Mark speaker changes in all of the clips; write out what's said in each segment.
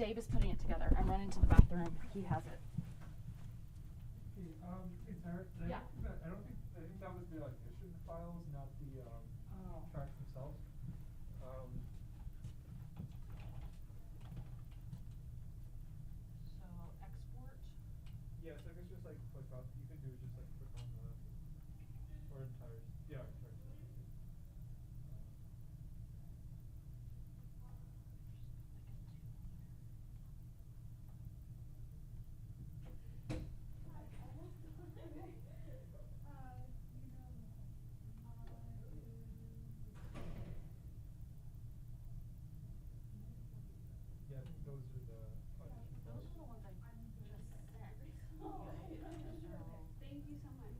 Speaker 1: Gabe is putting it together. I'm running to the bathroom. He has it.
Speaker 2: Hey, Tara,
Speaker 1: Yeah.
Speaker 2: I think that was the audition files, not the tracks themselves.
Speaker 1: So export.
Speaker 2: Yeah, so I guess just like click on. You can do just like click on the or entire. Yeah, entire. Yeah, I think those are the audition
Speaker 1: Those
Speaker 2: files.
Speaker 1: are the ones I just sent.
Speaker 3: Thank you so much.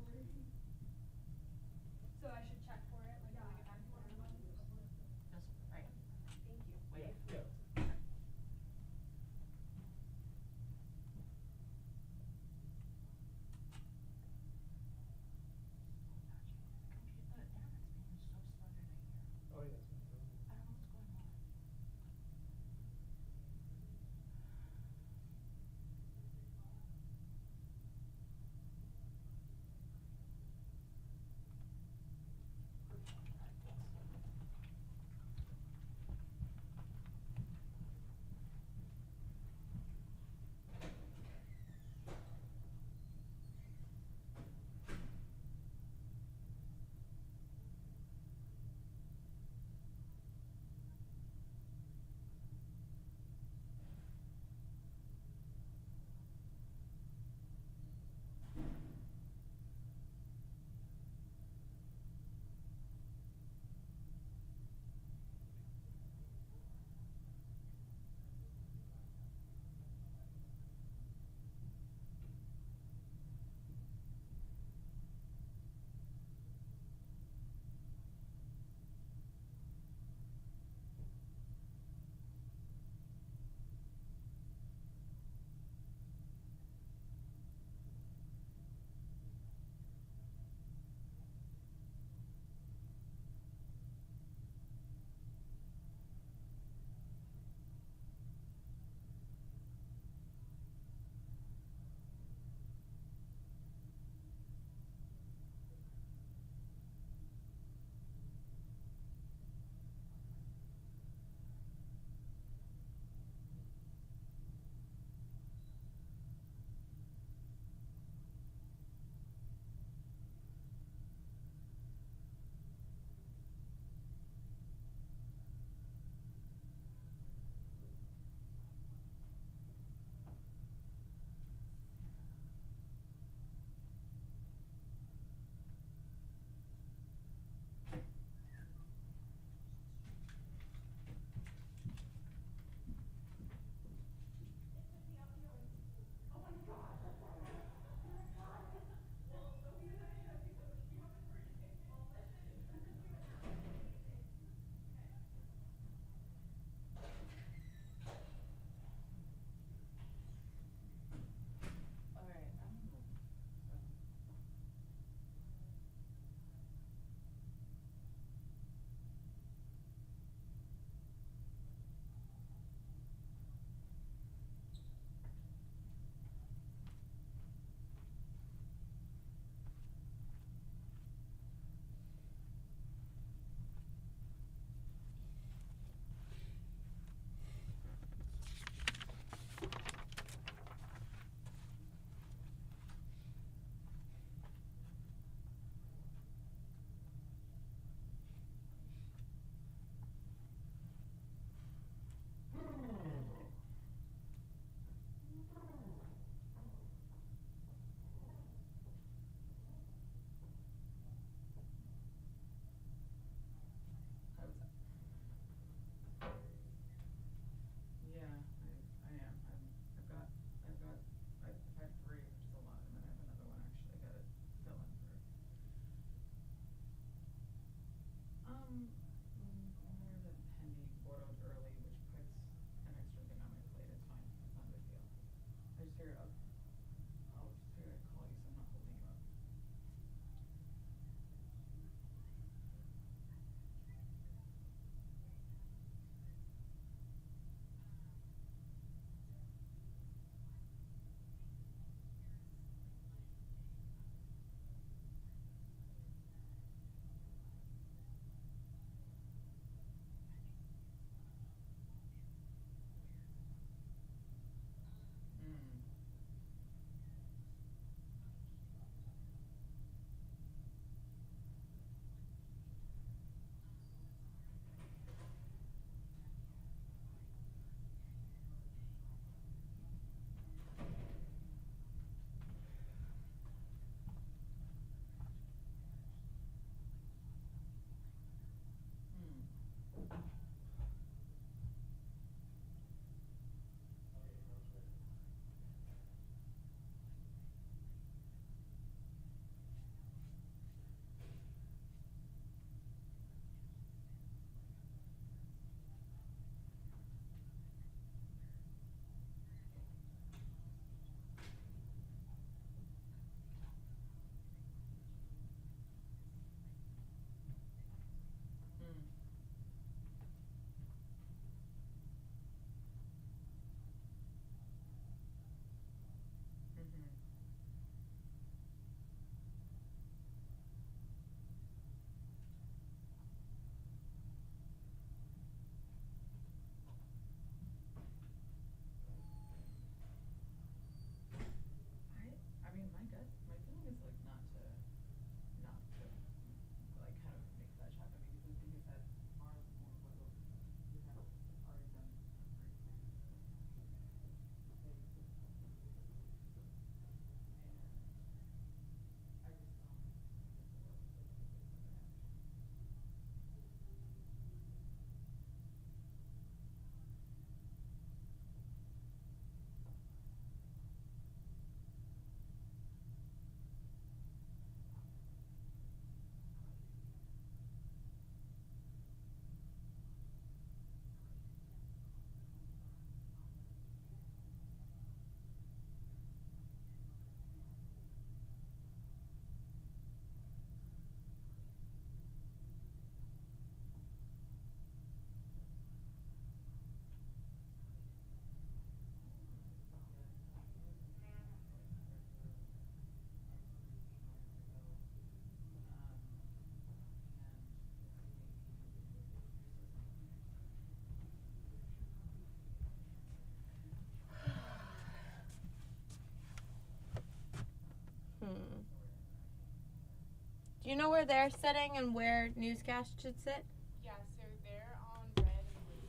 Speaker 3: Do you know where they're sitting and where newscast should sit?
Speaker 4: Yeah, so they're on red and blue.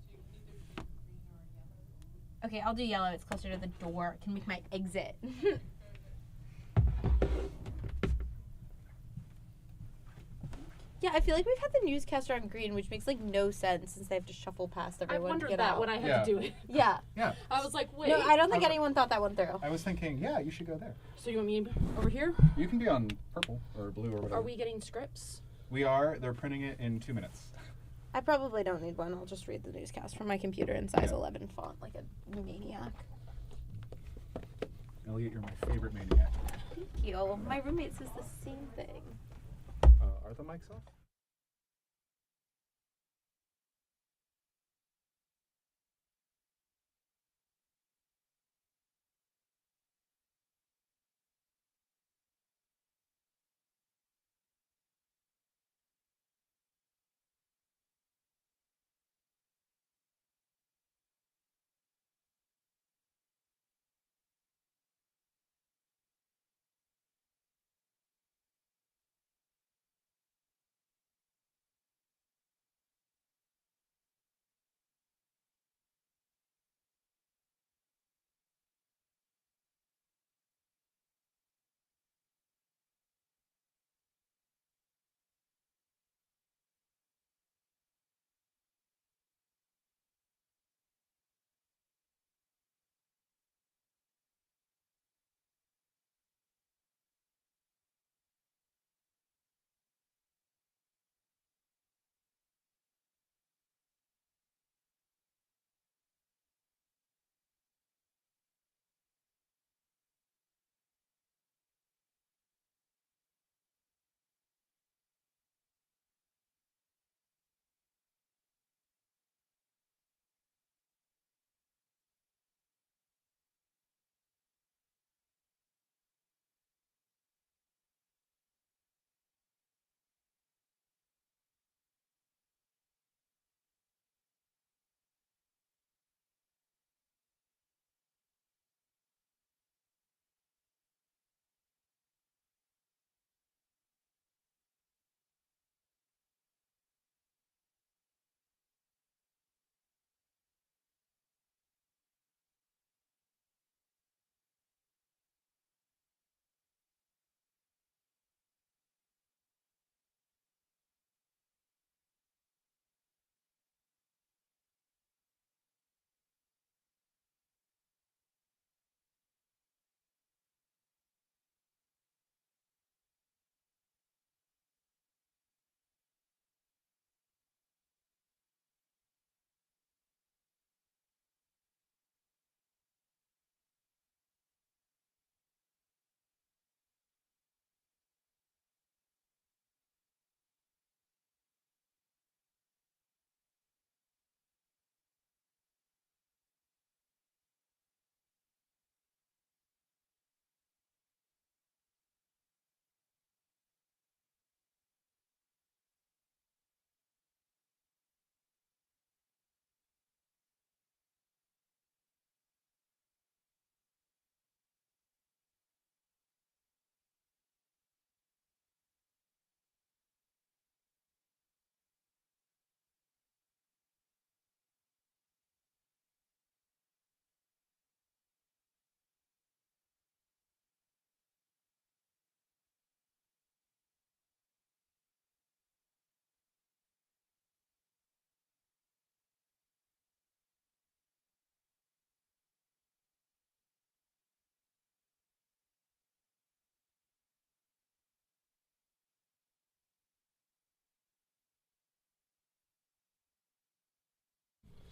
Speaker 4: So you can either do green or yellow.
Speaker 3: Okay, I'll do yellow. It's closer to the door. It can make my exit. Yeah, I feel like we've had the newscaster on green, which makes like no sense since they have to shuffle past
Speaker 1: I
Speaker 3: everyone to
Speaker 1: wondered
Speaker 3: get
Speaker 1: that
Speaker 3: out.
Speaker 1: when I had
Speaker 5: Yeah.
Speaker 1: to do it.
Speaker 3: Yeah.
Speaker 5: Yeah.
Speaker 1: I was like, wait.
Speaker 3: No, I don't think
Speaker 5: Okay.
Speaker 3: anyone thought that one through.
Speaker 5: I was thinking, yeah, you should go there.
Speaker 1: So you want me over here?
Speaker 5: You can be on purple or blue or whatever.
Speaker 1: Are we getting scripts?
Speaker 5: We are. They're printing it in 2 minutes.
Speaker 3: I probably don't need one. I'll just read the newscast from my computer in size
Speaker 5: Yeah.
Speaker 3: 11 font like a maniac.
Speaker 5: Elliot, you're my favorite maniac.
Speaker 3: Thank you. My roommate says the same thing.
Speaker 5: Are the mics off?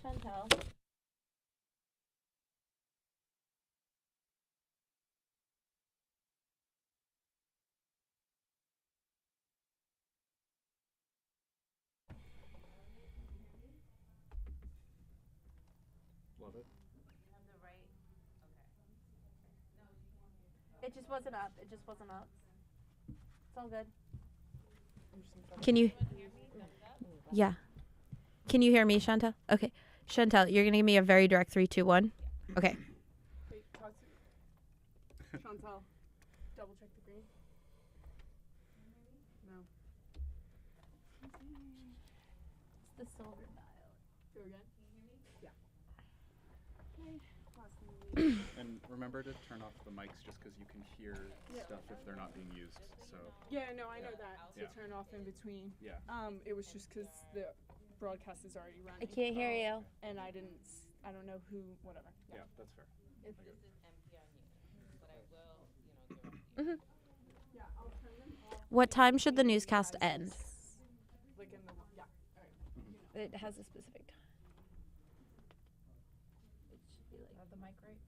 Speaker 3: Chantel.
Speaker 5: Love it.
Speaker 3: It just wasn't up. It just wasn't up. It's all good. Can you? Yeah. Can you hear me, Chantel? Okay. Chantel, you're going to give me a very direct 3, 2, 1. Okay.
Speaker 1: Wait, Chantel, double check the green. No.
Speaker 3: It's the silver dial.
Speaker 1: Go again. Yeah.
Speaker 5: And remember to turn off the mics just because you can hear stuff if they're not being used. So
Speaker 1: Yeah, no, I know that.
Speaker 5: Yeah.
Speaker 1: To turn off in between.
Speaker 5: yeah.
Speaker 1: It was just because the broadcast is already running.
Speaker 3: I can't hear you.
Speaker 1: And I don't know who, whatever.
Speaker 5: Yeah, that's fair.
Speaker 4: This is NPR News, but I will, give
Speaker 1: Yeah, I'll turn them off.
Speaker 3: What time should the newscast end?
Speaker 1: Like in the, yeah, alright.
Speaker 3: It has a specific time.
Speaker 4: Have the mic right?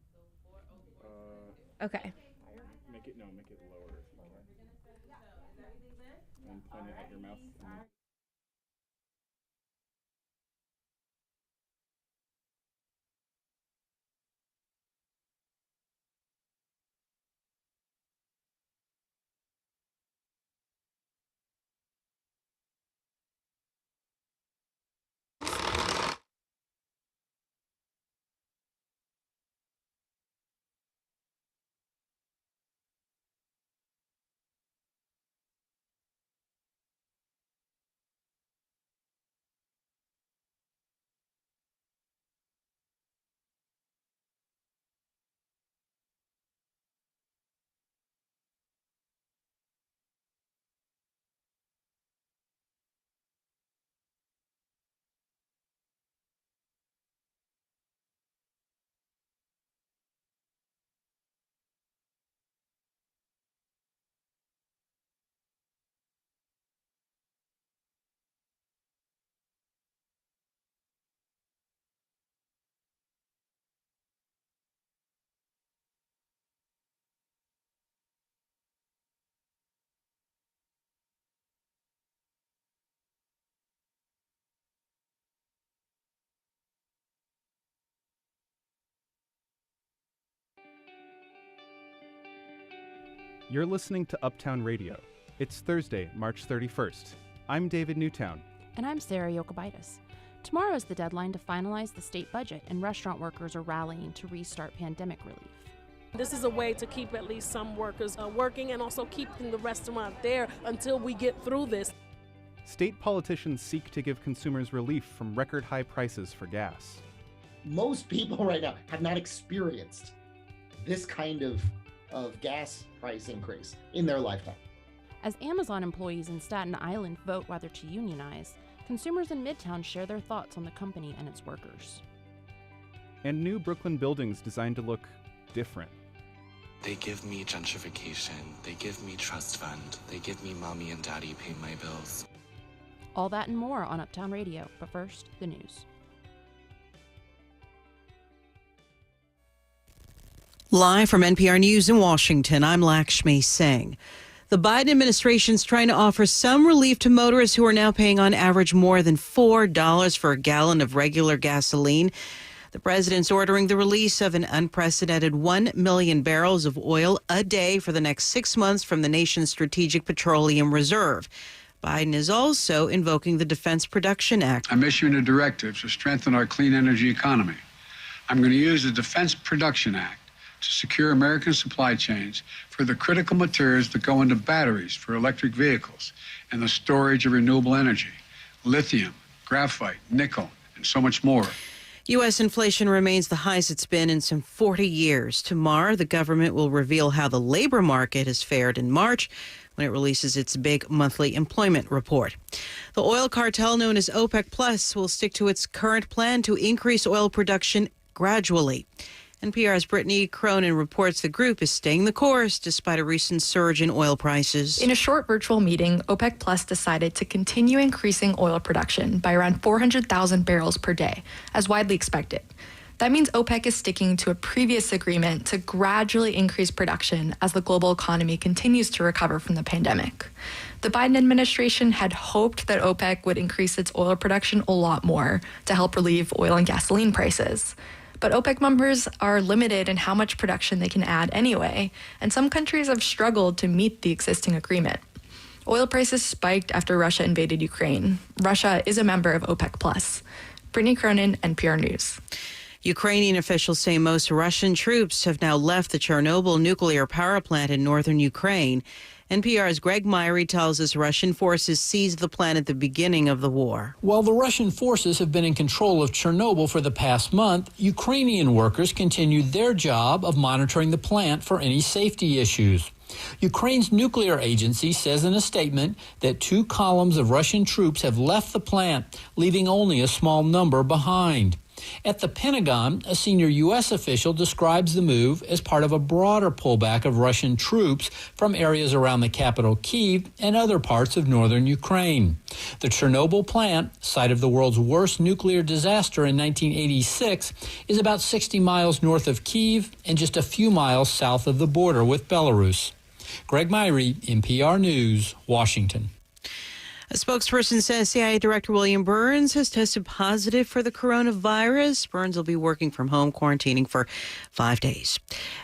Speaker 3: Okay.
Speaker 5: Make it lower if you can. And point it at your mouth. And You're listening to Uptown Radio. It's Thursday, March 31st. I'm David Newtown.
Speaker 6: And I'm Sarah Yokobitis. Tomorrow is the deadline to finalize the state budget, and restaurant workers are rallying to restart pandemic relief.
Speaker 7: This is a way to keep at least some workers working and also keeping the restaurant there until we get through this.
Speaker 5: State politicians seek to give consumers relief from record high prices for gas.
Speaker 8: Most people right now have not experienced this kind of gas price increase in their lifetime.
Speaker 6: As Amazon employees in Staten Island vote whether to unionize, consumers in Midtown share their thoughts on the company and its workers.
Speaker 5: And new Brooklyn buildings designed to look different.
Speaker 9: They give me gentrification, they give me trust fund, they give me mommy and daddy pay my bills.
Speaker 6: All that and more on Uptown Radio, but first, the news.
Speaker 10: Live from NPR News in Washington, I'm Lakshmi Singh. The Biden administration is trying to offer some relief to motorists who are now paying on average more than $4 for a gallon of regular gasoline. The president's ordering the release of an unprecedented 1 million barrels of oil a day for the next 6 months from the nation's Strategic Petroleum Reserve. Biden is also invoking the Defense Production Act.
Speaker 11: I'm issuing a directive to strengthen our clean energy economy. I'm going to use the Defense Production Act to secure American supply chains for the critical materials that go into batteries for electric vehicles and the storage of renewable energy, lithium, graphite, nickel, and so much more.
Speaker 10: U.S. inflation remains the highest it's been in some 40 years. Tomorrow, the government will reveal how the labor market has fared in March when it releases its big monthly employment report. The oil cartel known as OPEC Plus will stick to its current plan to increase oil production gradually. NPR's Brittany Cronin reports the group is staying the course despite a recent surge in oil prices.
Speaker 12: In a short virtual meeting, OPEC Plus decided to continue increasing oil production by around 400,000 barrels per day, as widely expected. That means OPEC is sticking to a previous agreement to gradually increase production as the global economy continues to recover from the pandemic. The Biden administration had hoped that OPEC would increase its oil production a lot more to help relieve oil and gasoline prices. But OPEC members are limited in how much production they can add anyway, and some countries have struggled to meet the existing agreement. Oil prices spiked after Russia invaded Ukraine. Russia is a member of OPEC+. Brittany Cronin, NPR News.
Speaker 10: Ukrainian officials say most Russian troops have now left the Chernobyl nuclear power plant in northern Ukraine. NPR's Greg Myrie tells us Russian forces seized the plant at the beginning of the war.
Speaker 13: While the Russian forces have been in control of Chernobyl for the past month, Ukrainian workers continued their job of monitoring the plant for any safety issues. Ukraine's nuclear agency says in a statement that 2 columns of Russian troops have left the plant, leaving only a small number behind. At the Pentagon, a senior U.S. official describes the move as part of a broader pullback of Russian troops from areas around the capital, Kyiv, and other parts of northern Ukraine. The Chernobyl plant, site of the world's worst nuclear disaster in 1986, is about 60 miles north of Kyiv and just a few miles south of the border with Belarus. Greg Myrie, NPR News, Washington.
Speaker 10: A spokesperson says CIA Director William Burns has tested positive for the coronavirus. Burns will be working from home, quarantining for 5 days.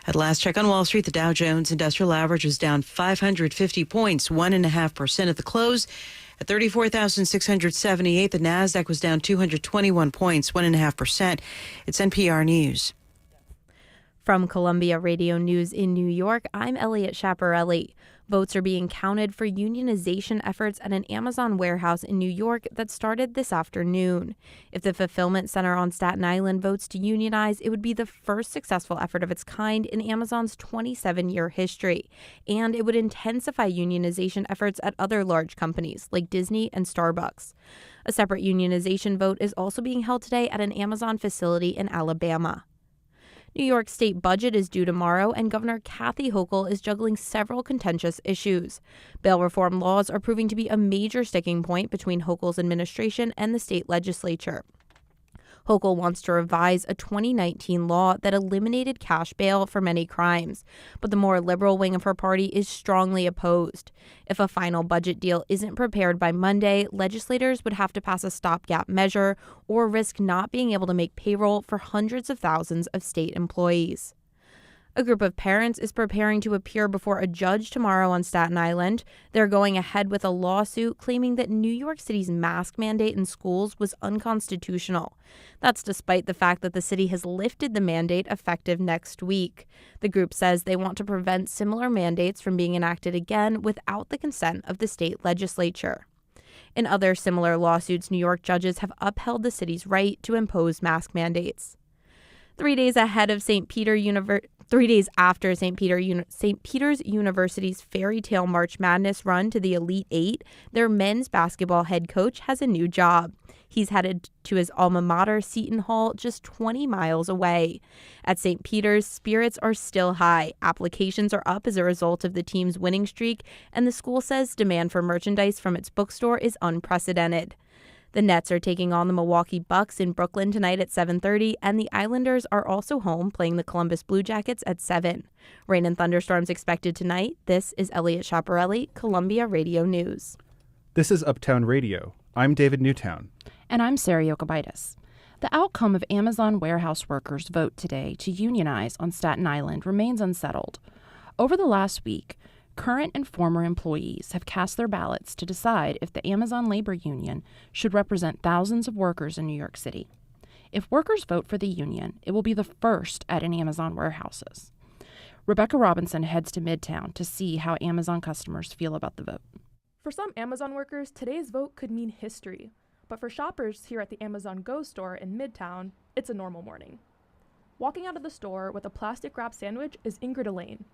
Speaker 10: At last check on Wall Street, the Dow Jones Industrial Average was down 550 points, 1.5% at the close. At 34,678, the Nasdaq was down 221 points, 1.5%. It's NPR News.
Speaker 3: From Columbia Radio News in New York, I'm Elliot Chaparelli. Votes are being counted for unionization efforts at an Amazon warehouse in New York that started this afternoon. If the fulfillment center on Staten Island votes to unionize, it would be the first successful effort of its kind in Amazon's 27-year history. And it would intensify unionization efforts at other large companies like Disney and Starbucks. A separate unionization vote is also being held today at an Amazon facility in Alabama. New York's state budget is due tomorrow, and Governor Kathy Hochul is juggling several contentious issues. Bail reform laws are proving to be a major sticking point between Hochul's administration and the state legislature. Hochul wants to revise a 2019 law that eliminated cash bail for many crimes, but the more liberal wing of her party is strongly opposed. If a final budget deal isn't prepared by Monday, legislators would have to pass a stopgap measure or risk not being able to make payroll for hundreds of thousands of state employees. A group of parents is preparing to appear before a judge tomorrow on Staten Island. They're going ahead with a lawsuit claiming that New York City's mask mandate in schools was unconstitutional. That's despite the fact that the city has lifted the mandate effective next week. The group says they want to prevent similar mandates from being enacted again without the consent of the state legislature. In other similar lawsuits, New York judges have upheld the city's right to impose mask mandates. 3 days after St. Peter's University's Fairy Tale March Madness run to the Elite Eight, their men's basketball head coach has a new job. He's headed to his alma mater, Seton Hall, just 20 miles away. At St. Peter's, spirits are still high. Applications are up as a result of the team's winning streak, and the school says demand for merchandise from its bookstore is unprecedented. The Nets are taking on the Milwaukee Bucks in Brooklyn tonight at 7:30, and the Islanders are also home playing the Columbus Blue Jackets at 7. Rain and thunderstorms expected tonight. This is Elliot Chaparelli, Columbia Radio News.
Speaker 5: This is Uptown Radio. I'm David Newtown.
Speaker 6: And I'm Sarah Yokobaitis. The outcome of Amazon warehouse workers' vote today to unionize on Staten Island remains unsettled. Over the last week, current and former employees have cast their ballots to decide if the Amazon labor union should represent thousands of workers in New York City. If workers vote for the union, it will be the first at an Amazon warehouses. Rebecca Robinson heads to Midtown to see how Amazon customers feel about the vote.
Speaker 14: For some Amazon workers, today's vote could mean history. But for shoppers here at the Amazon Go store in Midtown, it's a normal morning. Walking out of the store with a plastic wrap sandwich is Ingrid Elaine.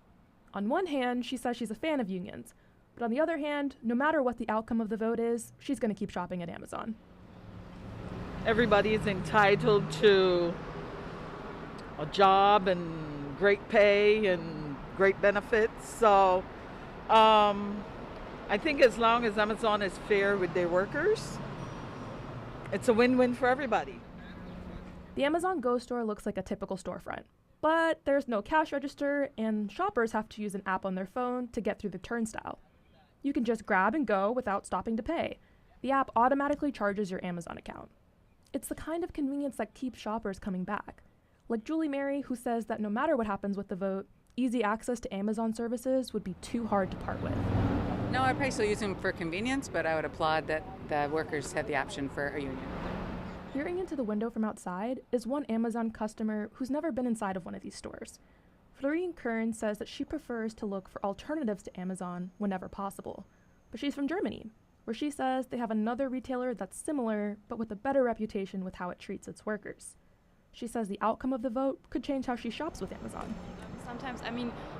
Speaker 14: On one hand, she says she's a fan of unions, but on the other hand, no matter what the outcome of the vote is, she's going to keep shopping at Amazon.
Speaker 15: Everybody is entitled to a job and great pay and great benefits, so I think as long as Amazon is fair with their workers, it's a win-win for everybody.
Speaker 14: The Amazon Go store looks like a typical storefront, but there's no cash register, and shoppers have to use an app on their phone to get through the turnstile. You can just grab and go without stopping to pay. The app automatically charges your Amazon account. It's the kind of convenience that keeps shoppers coming back. Like Julie Mary, who says that no matter what happens with the vote, easy access to Amazon services would be too hard to part with.
Speaker 16: No, I'd probably still use them for convenience, but I would applaud that the workers had the option for a union.
Speaker 14: Peering into the window from outside is one Amazon customer who's never been inside of one of these stores. Florine Kern says that she prefers to look for alternatives to Amazon whenever possible. But she's from Germany, where she says they have another retailer that's similar, but with a better reputation with how it treats its workers. She says the outcome of the vote could change how she shops with Amazon.
Speaker 17: Sometimes,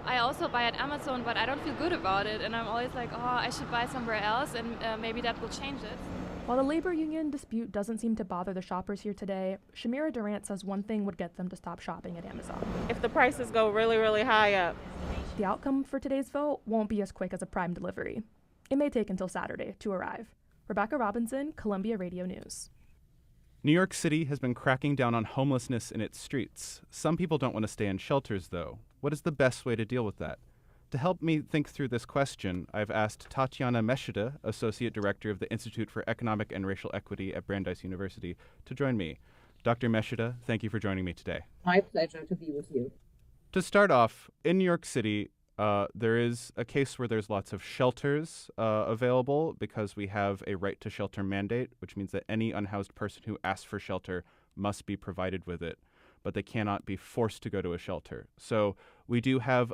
Speaker 17: I also buy at Amazon, but I don't feel good about it, and I'm always like, I should buy somewhere else, and maybe that will change it.
Speaker 14: While the labor union dispute doesn't seem to bother the shoppers here today, Shamira Durant says one thing would get them to stop shopping at Amazon.
Speaker 18: If the prices go really, really high up.
Speaker 14: The outcome for today's vote won't be as quick as a Prime delivery. It may take until Saturday to arrive. Rebecca Robinson, Columbia Radio News.
Speaker 5: New York City has been cracking down on homelessness in its streets. Some people don't want to stay in shelters, though. What is the best way to deal with that? To help me think through this question, I've asked Tatiana Meshida, Associate Director of the Institute for Economic and Racial Equity at Brandeis University, to join me. Dr. Meshida, thank you for joining me today.
Speaker 19: My pleasure to be with you.
Speaker 5: To start off, in New York City, there is a case where there's lots of shelters available because we have a right to shelter mandate, which means that any unhoused person who asks for shelter must be provided with it, but they cannot be forced to go to a shelter. So we do have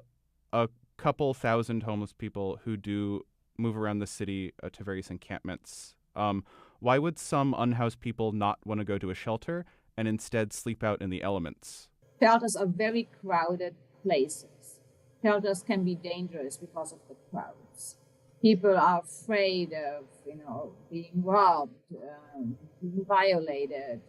Speaker 5: a couple thousand homeless people who do move around the city to various encampments. Why would some unhoused people not want to go to a shelter and instead sleep out in the elements?
Speaker 19: Shelters are very crowded places. Shelters can be dangerous because of the crowds. People are afraid of, being robbed, being violated.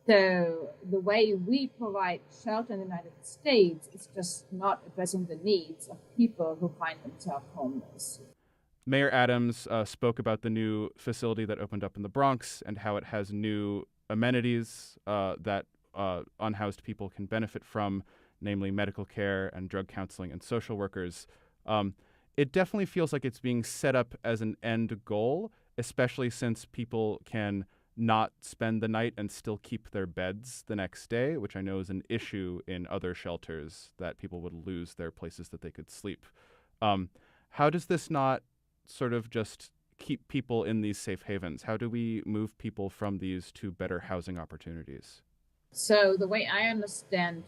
Speaker 19: So the way we provide shelter in the United States is just not addressing the needs of people who find themselves homeless.
Speaker 5: Mayor Adams spoke about the new facility that opened up in the Bronx and how it has new amenities that unhoused people can benefit from, namely medical care and drug counseling and social workers. It definitely feels like it's being set up as an end goal, especially since people can not spend the night and still keep their beds the next day, which I know is an issue in other shelters, that people would lose their places that they could sleep. How does this not sort of just keep people in these safe havens? How do we move people from these to better housing opportunities?
Speaker 19: So the way I understand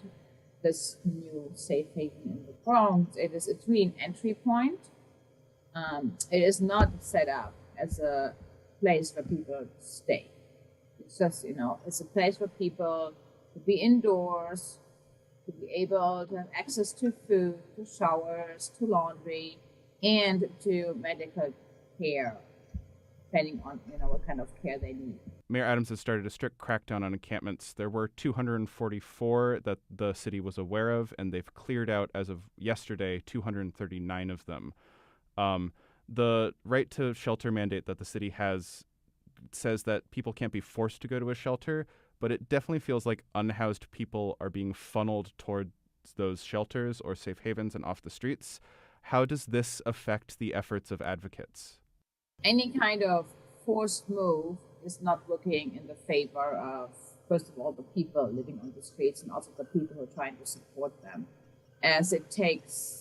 Speaker 19: this new safe haven in the Bronx, it's really an entry point. It is not set up as a place where people stay. It's just, it's a place for people to be indoors, to be able to have access to food, to showers, to laundry, and to medical care, depending on, what kind of care they need.
Speaker 5: Mayor Adams has started a strict crackdown on encampments. There were 244 that the city was aware of, and they've cleared out, as of yesterday, 239 of them. The right to shelter mandate that the city has says that people can't be forced to go to a shelter, but it definitely feels like unhoused people are being funneled towards those shelters or safe havens and off the streets. How does this affect the efforts of advocates?
Speaker 19: Any kind of forced move is not working in the favor of, first of all, the people living on the streets and also the people who are trying to support them, as it takes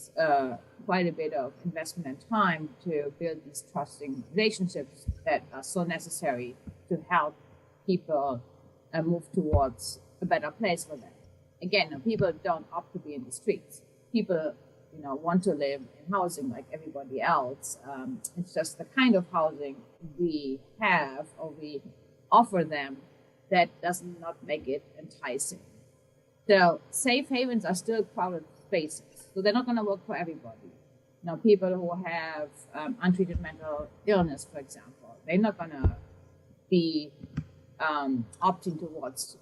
Speaker 19: quite a bit of investment and time to build these trusting relationships that are so necessary to help people move towards a better place for them. Again, people don't opt to be in the streets. People, want to live in housing like everybody else. It's just the kind of housing we have or we offer them that does not make it enticing. So safe havens are still crowded spaces. So they're not going to work for everybody. People who have untreated mental illness, for example, they're not going to be opting towards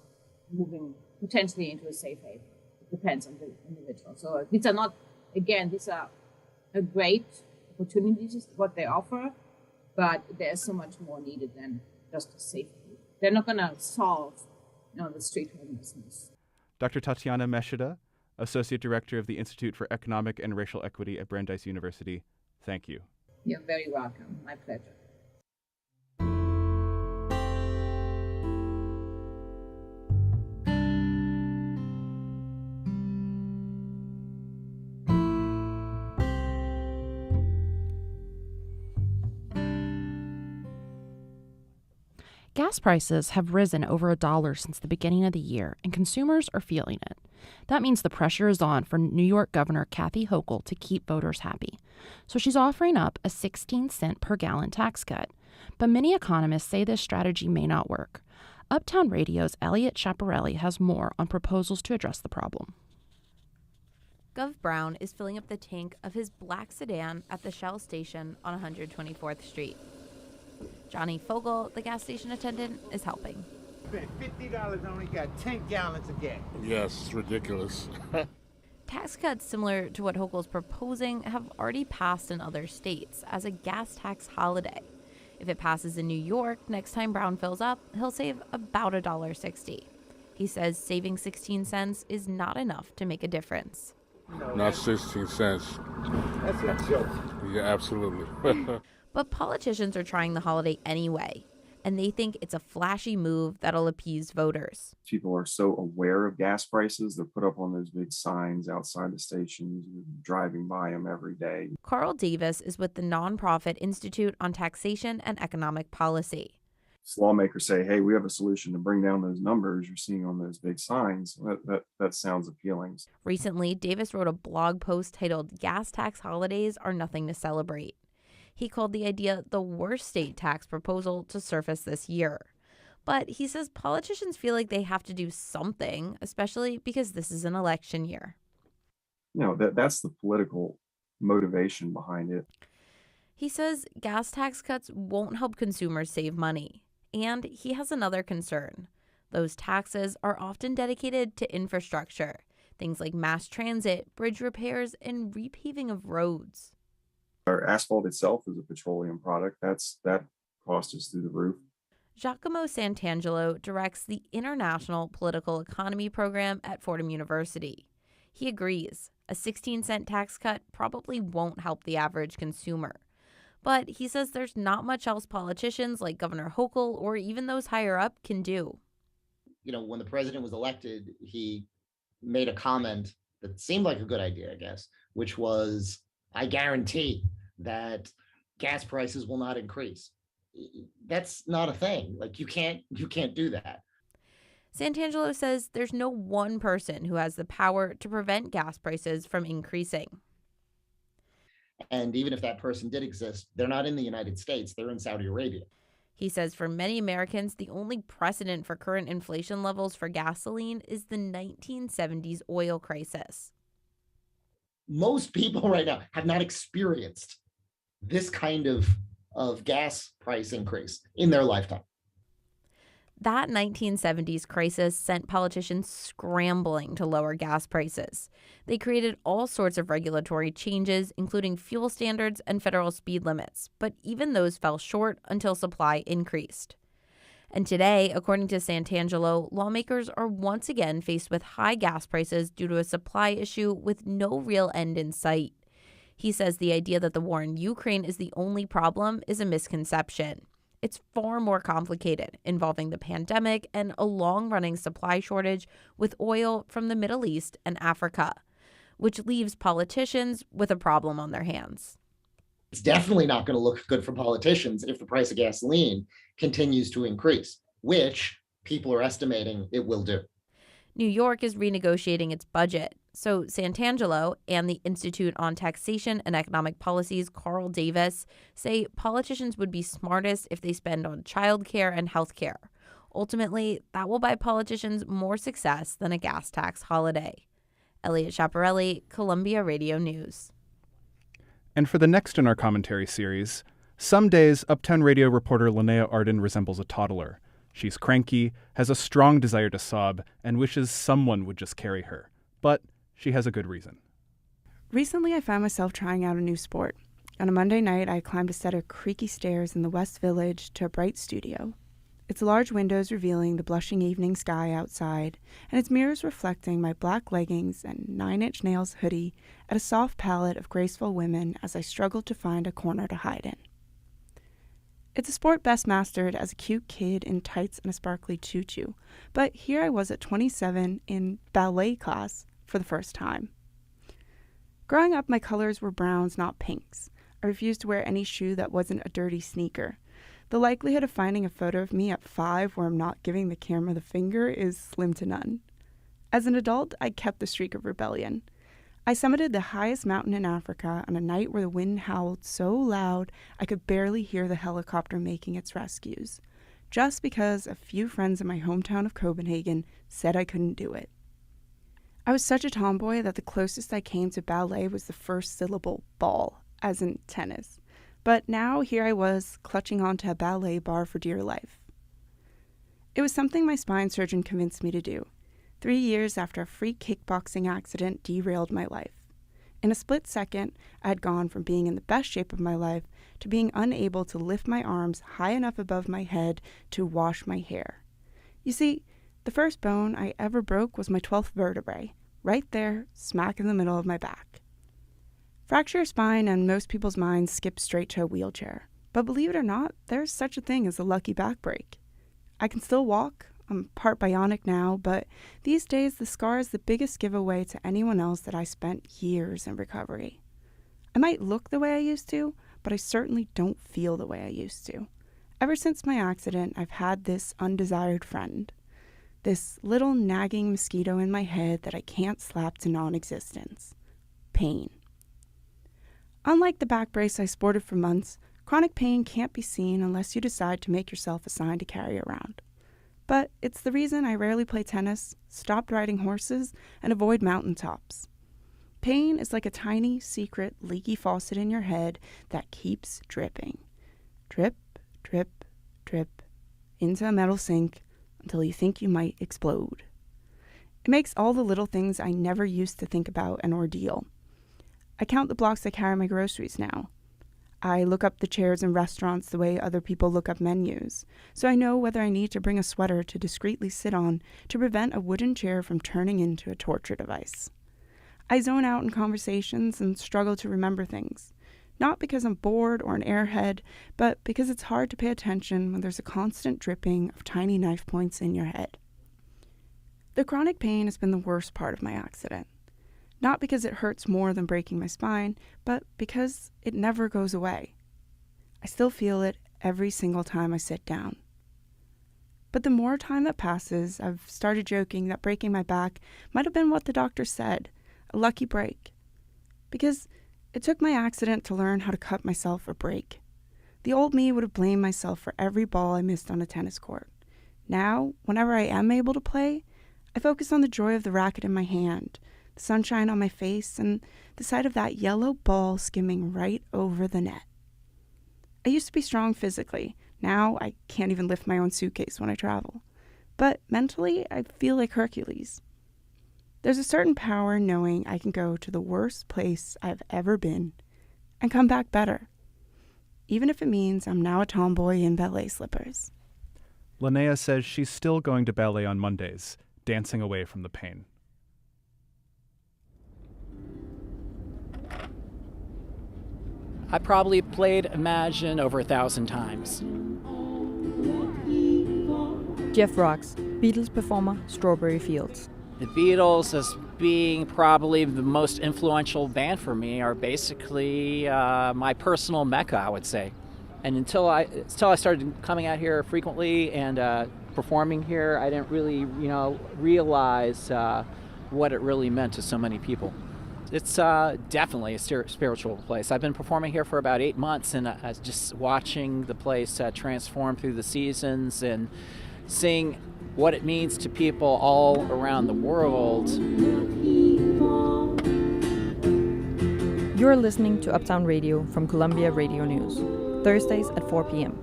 Speaker 19: moving potentially into a safe haven. It depends on the individual. So these are a great opportunities, what they offer, but there's so much more needed than just a safe haven. They're not going to solve, the street homelessness.
Speaker 5: Dr. Tatiana Meshida, Associate Director of the Institute for Economic and Racial Equity at Brandeis University, thank you.
Speaker 19: You're very welcome. My pleasure.
Speaker 6: Gas prices have risen over $1 since the beginning of the year, and consumers are feeling it. That means the pressure is on for New York Governor Kathy Hochul to keep voters happy. So she's offering up a 16-cent per gallon tax cut. But many economists say this strategy may not work. Uptown Radio's Elliot Chaparelli has more on proposals to address the problem.
Speaker 3: Gov Brown is filling up the tank of his black sedan at the Shell station on 124th Street. Johnny Fogel, the gas station attendant, is helping.
Speaker 20: Spent $50, only got 10 gallons of gas.
Speaker 21: Yes, it's ridiculous.
Speaker 3: Tax cuts similar to what Hochul's proposing have already passed in other states as a gas tax holiday. If it passes in New York, next time Brown fills up, he'll save about $1.60. He says saving 16 cents is not enough to make a difference.
Speaker 21: Not 16 cents.
Speaker 20: That's a joke.
Speaker 21: Yeah, absolutely.
Speaker 3: But politicians are trying the holiday anyway, and they think it's a flashy move that'll appease voters.
Speaker 22: People are so aware of gas prices, they're put up on those big signs outside the stations, driving by them every day.
Speaker 3: Carl Davis is with the nonprofit Institute on Taxation and Economic Policy.
Speaker 22: Lawmakers say, hey, we have a solution to bring down those numbers you're seeing on those big signs. That sounds appealing.
Speaker 3: Recently, Davis wrote a blog post titled "Gas Tax Holidays Are Nothing to Celebrate." He called the idea the worst state tax proposal to surface this year. But he says politicians feel like they have to do something, especially because this is an election year.
Speaker 22: You know, that's the political motivation behind it.
Speaker 3: He says gas tax cuts won't help consumers save money. And he has another concern. Those taxes are often dedicated to infrastructure, things like mass transit, bridge repairs, and repaving of roads.
Speaker 22: Our asphalt itself is a petroleum product. That cost is through the roof.
Speaker 3: Giacomo Santangelo directs the International Political Economy program at Fordham University. He agrees a 16-cent tax cut probably won't help the average consumer. But he says there's not much else politicians like Governor Hochul or even those higher up can do.
Speaker 8: You know, when the president was elected, he made a comment that seemed like a good idea, I guess, which was, I guarantee that gas prices will not increase. That's not a thing. Like you can't do that.
Speaker 3: Santangelo says there's no one person who has the power to prevent gas prices from increasing.
Speaker 8: And even if that person did exist, they're not in the United States, they're in Saudi Arabia.
Speaker 3: He says for many Americans, the only precedent for current inflation levels for gasoline is the 1970s oil crisis.
Speaker 8: Most people right now have not experienced this kind of gas price increase in their lifetime.
Speaker 3: That 1970s crisis sent politicians scrambling to lower gas prices. They created all sorts of regulatory changes, including fuel standards and federal speed limits, but even those fell short until supply increased. And today, according to Santangelo, lawmakers are once again faced with high gas prices due to a supply issue with no real end in sight. He says the idea that the war in Ukraine is the only problem is a misconception. It's far more complicated, involving the pandemic and a long-running supply shortage with oil from the Middle East and Africa, which leaves politicians with a problem on their hands.
Speaker 8: It's definitely not going to look good for politicians if the price of gasoline continues to increase, which people are estimating it will do.
Speaker 3: New York is renegotiating its budget. So Santangelo and the Institute on Taxation and Economic Policy's Carl Davis say politicians would be smartest if they spend on childcare and healthcare. Ultimately, that will buy politicians more success than a gas tax holiday. Elliot Chaparelli, Columbia Radio News.
Speaker 5: And for the next in our commentary series, some days Uptown Radio reporter Linnea Arden resembles a toddler. She's cranky, has a strong desire to sob, and wishes someone would just carry her. But she has a good reason.
Speaker 23: Recently, I found myself trying out a new sport. On a Monday night, I climbed a set of creaky stairs in the West Village to a bright studio. Its large windows revealing the blushing evening sky outside, and its mirrors reflecting my black leggings and 9-inch nails hoodie at a soft palette of graceful women as I struggled to find a corner to hide in. It's a sport best mastered as a cute kid in tights and a sparkly tutu, but here I was at 27 in ballet class for the first time. Growing up, my colors were browns, not pinks. I refused to wear any shoe that wasn't a dirty sneaker. The likelihood of finding a photo of me at 5 where I'm not giving the camera the finger is slim to none. As an adult, I kept the streak of rebellion. I summited the highest mountain in Africa on a night where the wind howled so loud I could barely hear the helicopter making its rescues, just because a few friends in my hometown of Copenhagen said I couldn't do it. I was such a tomboy that the closest I came to ballet was the first syllable ball, as in tennis. But now here I was, clutching onto a ballet bar for dear life. It was something my spine surgeon convinced me to do, 3 years after a freak kickboxing accident derailed my life. In a split second, I had gone from being in the best shape of my life to being unable to lift my arms high enough above my head to wash my hair. You see, the first bone I ever broke was my 12th vertebrae, right there, smack in the middle of my back. Fracture your spine and most people's minds skip straight to a wheelchair. But believe it or not, there's such a thing as a lucky back break. I can still walk. I'm part bionic now, but these days the scar is the biggest giveaway to anyone else that I spent years in recovery. I might look the way I used to, but I certainly don't feel the way I used to. Ever since my accident, I've had this undesired friend. This little nagging mosquito in my head that I can't slap to non-existence. Pain. Unlike the back brace I sported for months, chronic pain can't be seen unless you decide to make yourself a sign to carry around. But it's the reason I rarely play tennis, stopped riding horses, and avoid mountaintops. Pain is like a tiny, secret, leaky faucet in your head that keeps dripping. Drip, drip, drip, into a metal sink until you think you might explode. It makes all the little things I never used to think about an ordeal. I count the blocks I carry my groceries now. I look up the chairs in restaurants the way other people look up menus, so I know whether I need to bring a sweater to discreetly sit on to prevent a wooden chair from turning into a torture device. I zone out in conversations and struggle to remember things, not because I'm bored or an airhead, but because it's hard to pay attention when there's a constant dripping of tiny knife points in your head. The chronic pain has been the worst part of my accident. Not because it hurts more than breaking my spine, but because it never goes away. I still feel it every single time I sit down. But the more time that passes, I've started joking that breaking my back might have been what the doctor said, a lucky break. Because it took my accident to learn how to cut myself a break. The old me would have blamed myself for every ball I missed on a tennis court. Now, whenever I am able to play, I focus on the joy of the racket in my hand, the sunshine on my face, and the sight of that yellow ball skimming right over the net. I used to be strong physically. Now I can't even lift my own suitcase when I travel. But mentally, I feel like Hercules. There's a certain power in knowing I can go to the worst place I've ever been and come back better, even if it means I'm now a tomboy in ballet slippers.
Speaker 5: Linnea says she's still going to ballet on Mondays, dancing away from the pain.
Speaker 1: I probably played Imagine over 1,000 times.
Speaker 2: Jeff rocks, Beatles performer, Strawberry Fields.
Speaker 1: The Beatles, as being probably the most influential band for me, are basically my personal mecca, I would say. And until I started coming out here frequently and performing here, I didn't really, realize what it really meant to so many people. It's definitely a spiritual place. I've been performing here for about 8 months, and just watching the place transform through the seasons and seeing what it means to people all around the world.
Speaker 2: You're listening to Uptown Radio from Columbia Radio News, Thursdays at 4 p.m.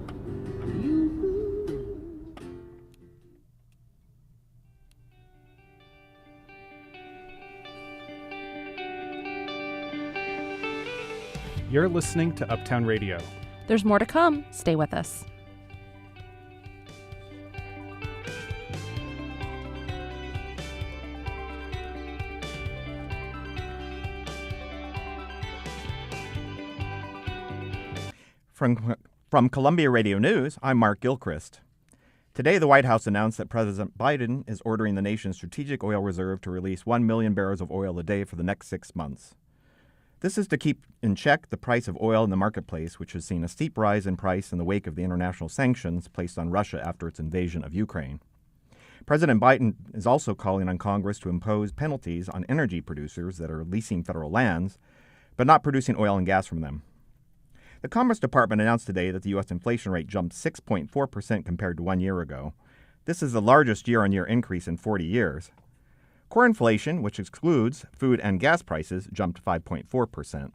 Speaker 5: You're listening to Uptown Radio.
Speaker 6: There's more to come. Stay with us.
Speaker 4: From Columbia Radio News, I'm Mark Gilchrist. Today, the White House announced that President Biden is ordering the nation's strategic oil reserve to release 1 million barrels of oil a day for the next 6 months. This is to keep in check the price of oil in the marketplace, which has seen a steep rise in price in the wake of the international sanctions placed on Russia after its invasion of Ukraine. President Biden is also calling on Congress to impose penalties on energy producers that are leasing federal lands, but not producing oil and gas from them. The Commerce Department announced today that the U.S. inflation rate jumped 6.4% compared to 1 year ago. This is the largest year-on-year increase in 40 years. Core inflation, which excludes food and gas prices, jumped 5.4%.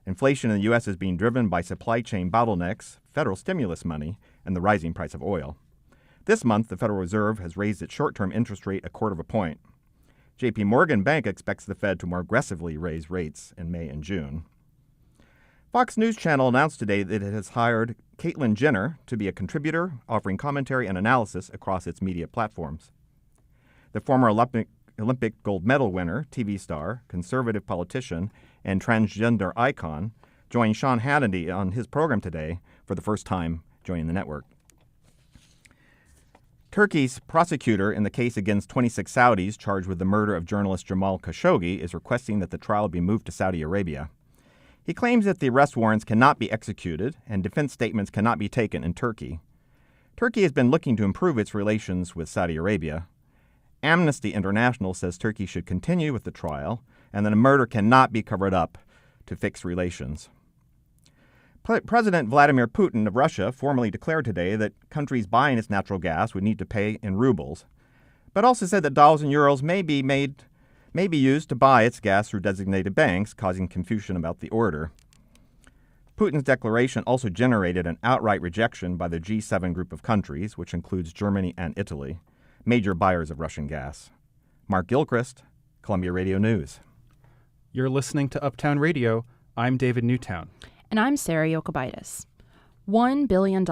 Speaker 4: Inflation in the U.S. is being driven by supply chain bottlenecks, federal stimulus money, and the rising price of oil. This month, the Federal Reserve has raised its short-term interest rate 1/4 point. J.P. Morgan Bank expects the Fed to more aggressively raise rates in May and June. Fox News Channel announced today that it has hired Caitlyn Jenner to be a contributor, offering commentary and analysis across its media platforms. The former Olympic gold medal winner, TV star, conservative politician, and transgender icon joined Sean Hannity on his program today for the first time joining the network. Turkey's prosecutor in the case against 26 Saudis charged with the murder of journalist Jamal Khashoggi is requesting that the trial be moved to Saudi Arabia. He claims that the arrest warrants cannot be executed and defense statements cannot be taken in Turkey. Turkey has been looking to improve its relations with Saudi Arabia. Amnesty International says Turkey should continue with the trial and that a murder cannot be covered up to fix relations. President Vladimir Putin of Russia formally declared today that countries buying its natural gas would need to pay in rubles, but also said that dollars and euros may be used to buy its gas through designated banks, causing confusion about the order. Putin's declaration also generated an outright rejection by the G7 group of countries, which includes Germany and Italy, major buyers of Russian gas. Mark Gilchrist, Columbia Radio News.
Speaker 5: You're listening to Uptown Radio. I'm David Newtown.
Speaker 6: And I'm Sarah Yokobitis. $1 billion.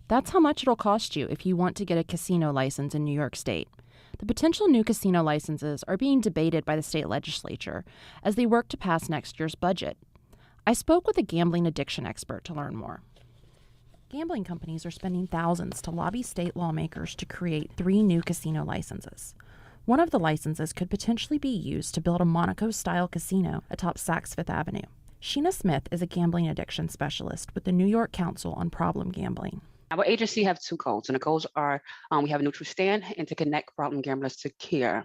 Speaker 6: That's how much it'll cost you if you want to get a casino license in New York State. The potential new casino licenses are being debated by the state legislature as they work to pass next year's budget. I spoke with a gambling addiction expert to learn more. Gambling companies are spending thousands to lobby state lawmakers to create 3 new casino licenses. One of the licenses could potentially be used to build a Monaco-style casino atop Saks Fifth Avenue. Sheena Smith is a gambling addiction specialist with the New York Council on Problem Gambling.
Speaker 7: Our agency have 2 goals, and the goals are we have a neutral stand and to connect problem gamblers to care,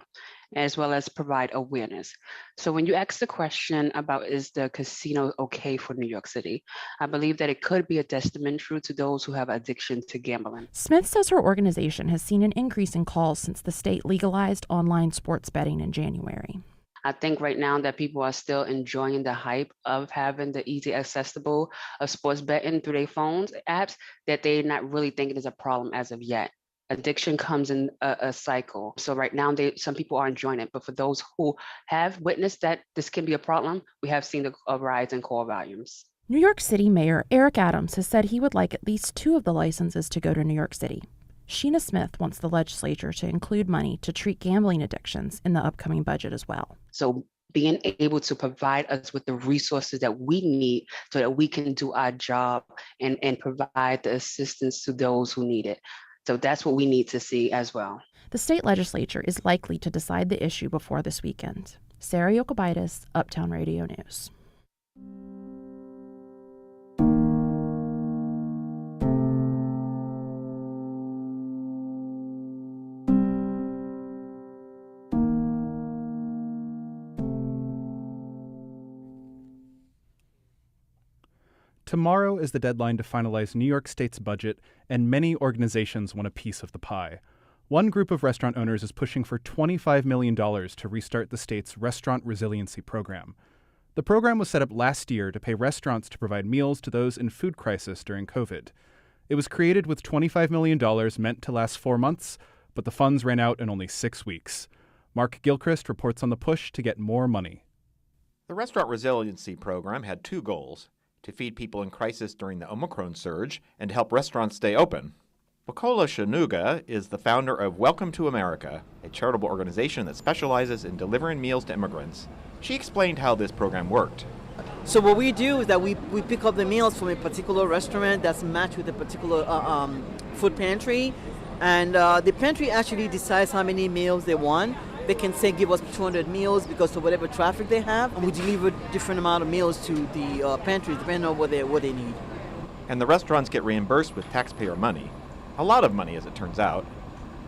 Speaker 7: as well as provide awareness. So when you ask the question about is the casino okay for New York City, I believe that it could be a detrimental to those who have addiction to gambling.
Speaker 6: Smith says her organization has seen an increase in calls since the state legalized online sports betting in January.
Speaker 7: I think right now that people are still enjoying the hype of having the easy accessible of sports betting through their phones apps, that they're not really thinking is a problem as of yet. Addiction comes in a cycle. So right now, some people are enjoying it. But for those who have witnessed that this can be a problem, we have seen a rise in call volumes.
Speaker 6: New York City Mayor Eric Adams has said he would like at least 2 of the licenses to go to New York City. Sheena Smith wants the legislature to include money to treat gambling addictions in the upcoming budget as well.
Speaker 7: So being able to provide us with the resources that we need so that we can do our job and provide the assistance to those who need it. So that's what we need to see as well.
Speaker 6: The state legislature is likely to decide the issue before this weekend. Sarah Yokobitis, Uptown Radio News.
Speaker 5: Tomorrow is the deadline to finalize New York State's budget, and many organizations want a piece of the pie. One group of restaurant owners is pushing for $25 million to restart the state's Restaurant Resiliency Program. The program was set up last year to pay restaurants to provide meals to those in food crisis during COVID. It was created with $25 million meant to last 4 months, but the funds ran out in only 6 weeks. Mark Gilchrist reports on the push to get more money.
Speaker 4: The Restaurant Resiliency Program had 2 goals: to feed people in crisis during the Omicron surge and to help restaurants stay open. Bukola Shanuga is the founder of Welcome to America, a charitable organization that specializes in delivering meals to immigrants. She explained how this program worked.
Speaker 9: So what we do is that we pick up the meals from a particular restaurant that's matched with a particular food pantry, and the pantry actually decides how many meals they want. They can say give us 200 meals because of whatever traffic they have, and we deliver different amount of meals to the pantries depending on what they need.
Speaker 4: And the restaurants get reimbursed with taxpayer money. A lot of money, as it turns out.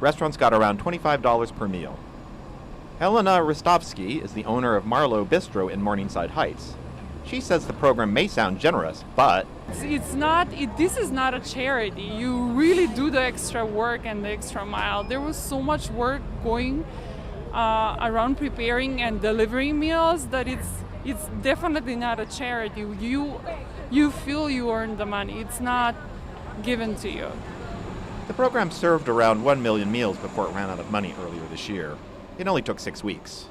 Speaker 4: restaurants got around $25 per meal. Helena Ristovsky is the owner of Marlowe Bistro in Morningside Heights. She says the program may sound generous, but
Speaker 11: this is not a charity. You really do the extra work and the extra mile. There was so much work going around preparing and delivering meals that it's definitely not a charity. You feel you earn the money. It's not given to you.
Speaker 4: The program served around 1 million meals before it ran out of money earlier this year. It only took 6 weeks.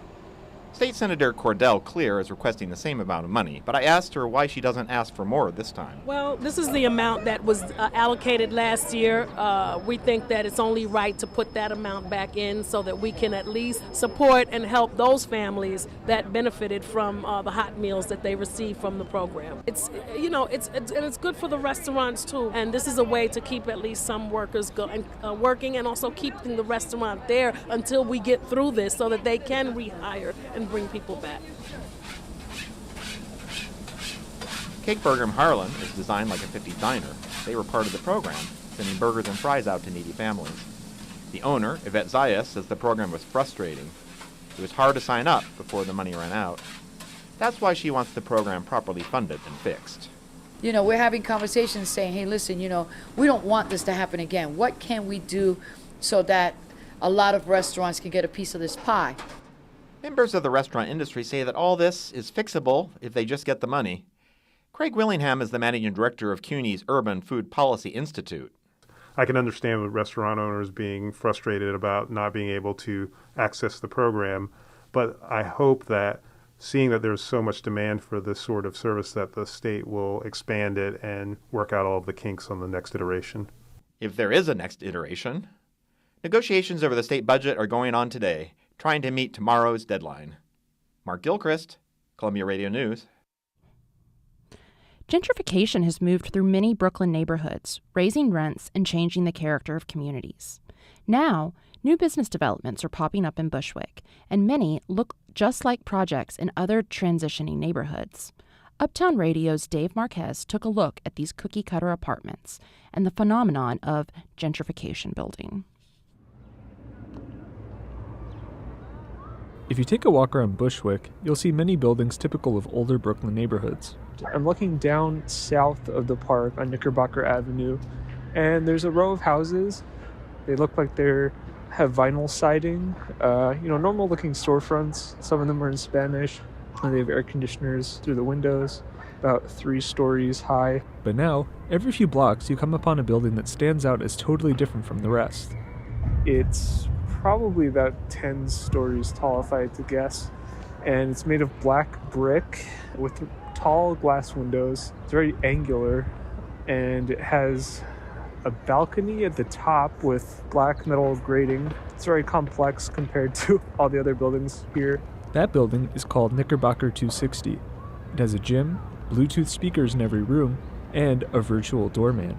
Speaker 4: State Senator Cordell Clear is requesting the same amount of money, but I asked her why she doesn't ask for more this time.
Speaker 12: Well, this is the amount that was allocated last year. We think that it's only right to put that amount back in so that we can at least support and help those families that benefited from the hot meals that they received from the program. It's good for the restaurants too, and this is a way to keep at least some workers working and also keeping the restaurant there until we get through this so that they can rehire and bring people back.
Speaker 4: Cake Burger in Harlan is designed like a 50s diner. They were part of the program, sending burgers and fries out to needy families. The owner, Yvette Zayas, says the program was frustrating. It was hard to sign up before the money ran out. That's why she wants the program properly funded and fixed.
Speaker 13: We're having conversations saying, hey, listen, we don't want this to happen again. What can we do so that a lot of restaurants can get a piece of this pie?
Speaker 4: Members of the restaurant industry say that all this is fixable if they just get the money. Craig Willingham is the managing director of CUNY's Urban Food Policy Institute.
Speaker 24: I can understand restaurant owners being frustrated about not being able to access the program, but I hope that seeing that there's so much demand for this sort of service that the state will expand it and work out all of the kinks on the next iteration.
Speaker 4: If there is a next iteration, negotiations over the state budget are going on today, trying to meet tomorrow's deadline. Mark Gilchrist, Columbia Radio News.
Speaker 6: Gentrification has moved through many Brooklyn neighborhoods, raising rents and changing the character of communities. Now, new business developments are popping up in Bushwick, and many look just like projects in other transitioning neighborhoods. Uptown Radio's Dave Marquez took a look at these cookie-cutter apartments and the phenomenon of gentrification building.
Speaker 25: If you take a walk around Bushwick, you'll see many buildings typical of older Brooklyn neighborhoods. I'm looking down south of the park on Knickerbocker Avenue, and there's a row of houses. They look like they have vinyl siding, normal looking storefronts. Some of them are in Spanish, and they have air conditioners through the windows, about 3 stories high. But now, every few blocks, you come upon a building that stands out as totally different from the rest. It's probably about 10 stories tall, if I had to guess. And it's made of black brick with tall glass windows. It's very angular, and it has a balcony at the top with black metal grating. It's very complex compared to all the other buildings here. That building is called Knickerbocker 260. It has a gym, Bluetooth speakers in every room, and a virtual doorman.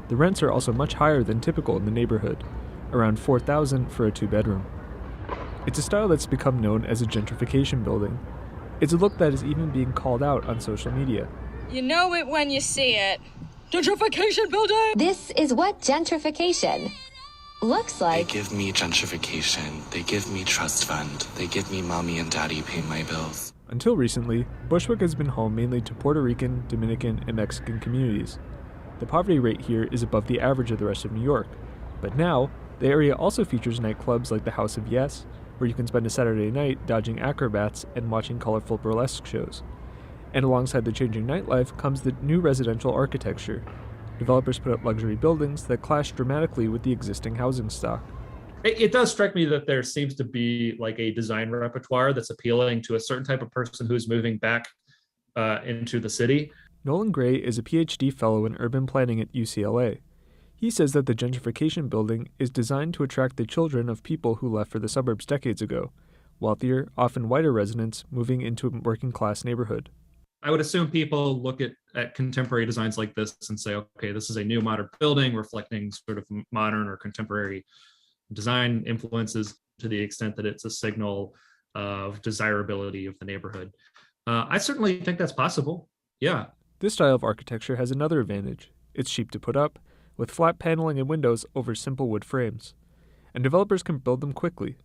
Speaker 25: The rents are also much higher than typical in the neighborhood, around $4,000 for a 2-bedroom. It's a style that's become known as a gentrification building. It's a look that is even being called out on social media.
Speaker 26: You know it when you see it. Gentrification building!
Speaker 27: This is what gentrification looks like.
Speaker 28: They give me gentrification. They give me trust fund. They give me mommy and daddy pay my bills.
Speaker 25: Until recently, Bushwick has been home mainly to Puerto Rican, Dominican, and Mexican communities. The poverty rate here is above the average of the rest of New York. But now, the area also features nightclubs like the House of Yes, where you can spend a Saturday night dodging acrobats and watching colorful burlesque shows. And alongside the changing nightlife comes the new residential architecture. Developers put up luxury buildings that clash dramatically with the existing housing stock.
Speaker 29: It does strike me that there seems to be like a design repertoire that's appealing to a certain type of person who's moving back into the city.
Speaker 25: Nolan Gray is a PhD fellow in urban planning at UCLA. He says that the gentrification building is designed to attract the children of people who left for the suburbs decades ago, wealthier, often whiter residents moving into a working-class neighborhood.
Speaker 29: I would assume people look at contemporary designs like this and say, okay, this is a new modern building reflecting sort of modern or contemporary design influences to the extent that it's a signal of desirability of the neighborhood. I certainly think that's possible. Yeah.
Speaker 25: This style of architecture has another advantage. It's cheap to put up, with flat paneling and windows over simple wood frames. and developers can build them quickly.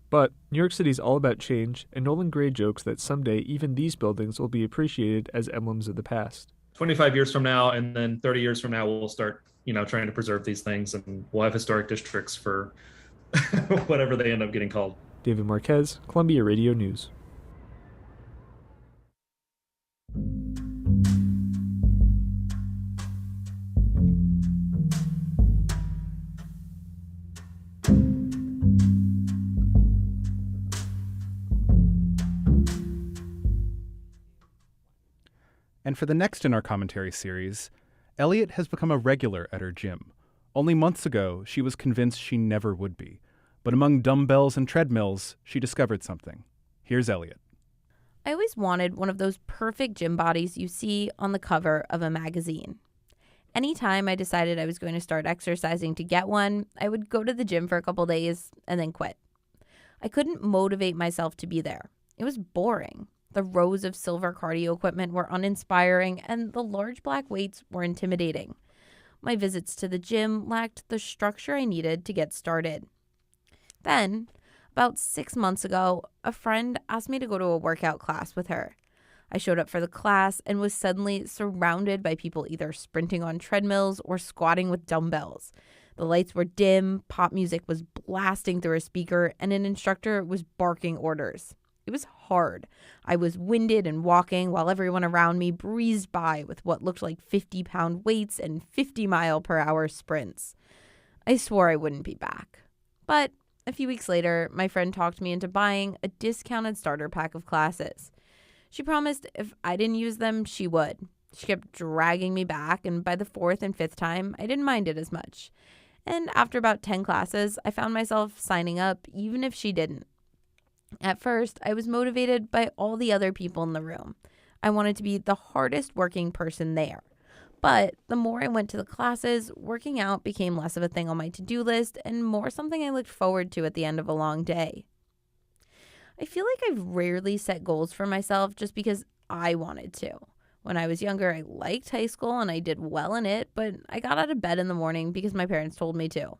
Speaker 25: But New York City is all about change, and Nolan Gray jokes that someday even these buildings will be appreciated as emblems of the past.
Speaker 29: 25 years from now, and then 30 years from now, we'll start, trying to preserve these things, and we'll have historic districts for whatever they end up getting called.
Speaker 25: David Marquez, Columbia Radio News.
Speaker 5: And for the next in our commentary series, Elliot has become a regular at her gym. Only months ago, she was convinced she never would be. But among dumbbells and treadmills, she discovered something. Here's Elliot.
Speaker 3: I always wanted one of those perfect gym bodies you see on the cover of a magazine. Anytime I decided I was going to start exercising to get one, I would go to the gym for a couple days and then quit. I couldn't motivate myself to be there. It was boring. The rows of silver cardio equipment were uninspiring, and the large black weights were intimidating. My visits to the gym lacked the structure I needed to get started. Then, about 6 months ago, a friend asked me to go to a workout class with her. I showed up for the class and was suddenly surrounded by people either sprinting on treadmills or squatting with dumbbells. The lights were dim, pop music was blasting through a speaker, and an instructor was barking orders. It was hard. I was winded and walking while everyone around me breezed by with what looked like 50-pound weights and 50-mile-per-hour sprints. I swore I wouldn't be back. But a few weeks later, my friend talked me into buying a discounted starter pack of classes. She promised if I didn't use them, she would. She kept dragging me back, and by the 4th and 5th time, I didn't mind it as much. And after about 10 classes, I found myself signing up even if she didn't. At first, I was motivated by all the other people in the room. I wanted to be the hardest working person there. But the more I went to the classes, working out became less of a thing on my to-do list and more something I looked forward to at the end of a long day. I feel like I've rarely set goals for myself just because I wanted to. When I was younger, I liked high school and I did well in it, but I got out of bed in the morning because my parents told me to.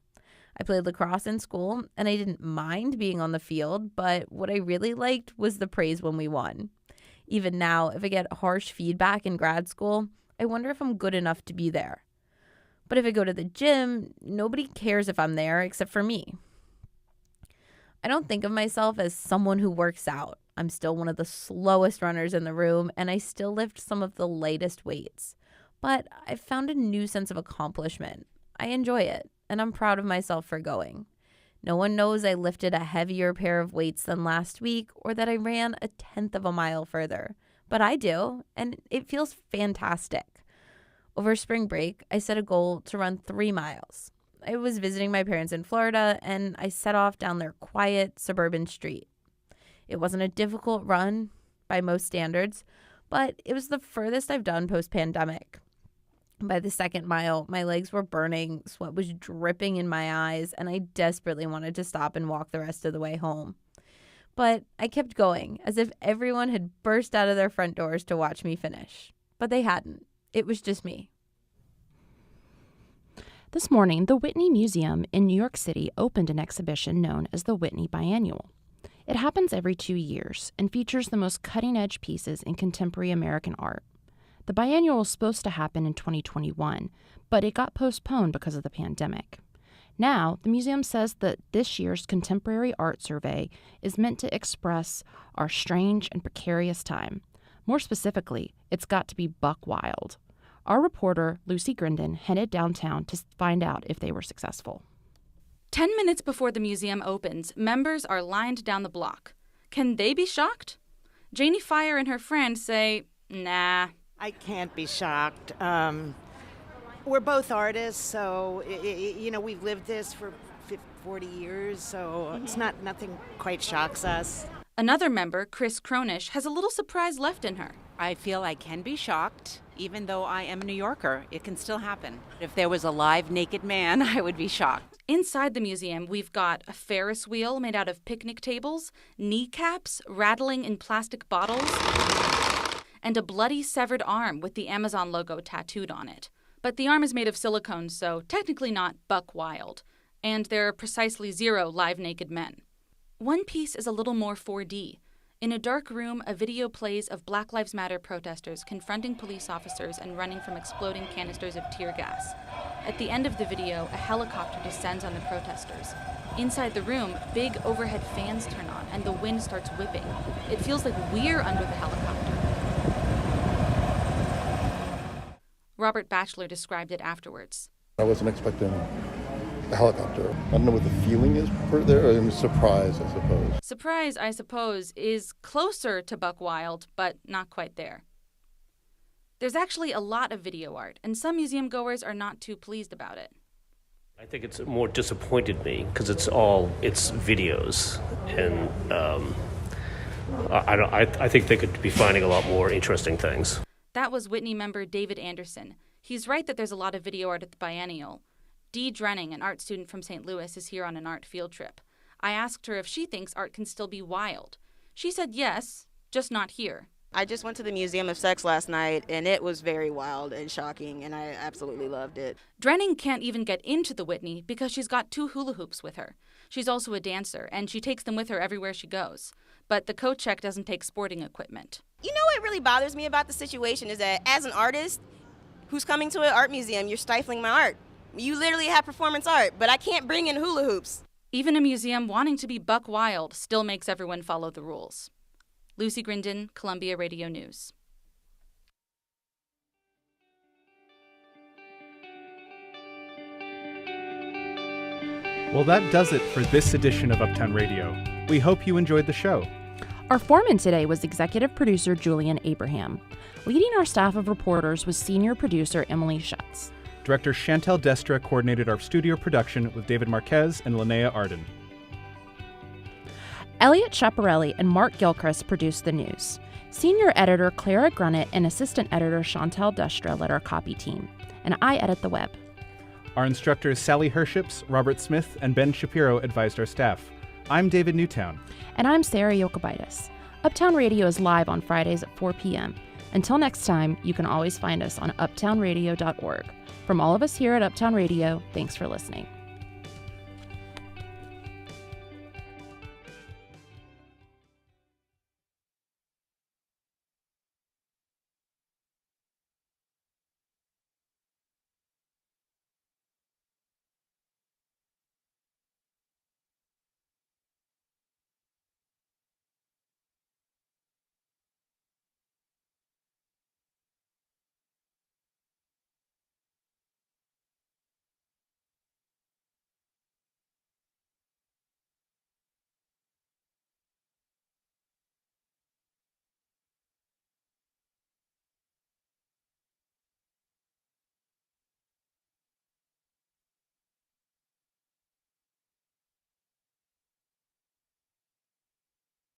Speaker 3: I played lacrosse in school, and I didn't mind being on the field, but what I really liked was the praise when we won. Even now, if I get harsh feedback in grad school, I wonder if I'm good enough to be there. But if I go to the gym, nobody cares if I'm there except for me. I don't think of myself as someone who works out. I'm still one of the slowest runners in the room, and I still lift some of the lightest weights. But I've found a new sense of accomplishment. I enjoy it. And I'm proud of myself for going. No one knows I lifted a heavier pair of weights than last week or that I ran 1/10 of a mile further. But I do, and it feels fantastic. Over spring break, I set a goal to run 3 miles. I was visiting my parents in Florida, and I set off down their quiet suburban street. It wasn't a difficult run by most standards, but it was the furthest I've done post-pandemic. By the second mile, my legs were burning, sweat was dripping in my eyes, and I desperately wanted to stop and walk the rest of the way home. But I kept going, as if everyone had burst out of their front doors to watch me finish. But they hadn't. It was just me.
Speaker 6: This morning, the Whitney Museum in New York City opened an exhibition known as the Whitney Biannual. It happens every 2 years and features the most cutting-edge pieces in contemporary American art. The biennial was supposed to happen in 2021, but it got postponed because of the pandemic. Now, the museum says that this year's contemporary art survey is meant to express our strange and precarious time. More specifically, it's got to be buck wild. Our reporter, Lucy Grindon, headed downtown to find out if they were successful.
Speaker 10: 10 minutes before the museum opens, members are lined down the block. Can they be shocked? Janie Fire and her friend say, nah.
Speaker 14: I can't be shocked. We're both artists, so, we've lived this for 40 years, so it's nothing quite shocks us.
Speaker 10: Another member, Chris Cronish, has a little surprise left in her.
Speaker 15: I feel I can be shocked, even though I am a New Yorker. It can still happen. If there was a live naked man, I would be shocked.
Speaker 10: Inside the museum, we've got a Ferris wheel made out of picnic tables, kneecaps rattling in plastic bottles, and a bloody severed arm with the Amazon logo tattooed on it. But the arm is made of silicone, so technically not buck wild. And there are precisely 0 live naked men. One piece is a little more 4D. In a dark room, a video plays of Black Lives Matter protesters confronting police officers and running from exploding canisters of tear gas. At the end of the video, a helicopter descends on the protesters. Inside the room, big overhead fans turn on and the wind starts whipping. It feels like we're under the helicopter. Robert Batchelor described it afterwards.
Speaker 8: I wasn't expecting a helicopter. I don't know what the feeling is for there. I'm surprised, I suppose.
Speaker 10: Surprise, I suppose, is closer to buck wild, but not quite there. There's actually a lot of video art, and some museum goers are not too pleased about it.
Speaker 16: I think it's more disappointed me because it's videos, and I think they could be finding a lot more interesting things.
Speaker 10: That was Whitney member David Anderson. He's right that there's a lot of video art at the Biennial. Dee Drenning, an art student from St. Louis, is here on an art field trip. I asked her if she thinks art can still be wild. She said yes, just not here.
Speaker 17: I just went to the Museum of Sex last night, and it was very wild and shocking, and I absolutely loved it.
Speaker 10: Drenning can't even get into the Whitney because she's got 2 hula hoops with her. She's also a dancer, and she takes them with her everywhere she goes. But the coat check doesn't take sporting equipment.
Speaker 17: You know what really bothers me about the situation is that as an artist who's coming to an art museum, you're stifling my art. You literally have performance art, but I can't bring in hula hoops.
Speaker 10: Even a museum wanting to be buck wild still makes everyone follow the rules. Lucy Grindon, Columbia Radio News.
Speaker 5: Well, that does it for this edition of Uptown Radio. We hope you enjoyed the show.
Speaker 6: Our foreman today was executive producer Julian Abraham. Leading our staff of reporters was senior producer Emily Schutz.
Speaker 5: Director Chantel Destra coordinated our studio production with David Marquez and Linnea Arden.
Speaker 6: Elliot Schiaparelli and Mark Gilchrist produced the news. Senior editor Clara Grunnett and assistant editor Chantel Destra led our copy team. And I edit the web.
Speaker 5: Our instructors Sally Herships, Robert Smith, and Ben Shapiro advised our staff. I'm David Newtown.
Speaker 6: And I'm Sarah Yokobitis. Uptown Radio is live on Fridays at 4 p.m. Until next time, you can always find us on uptownradio.org. From all of us here at Uptown Radio, thanks for listening.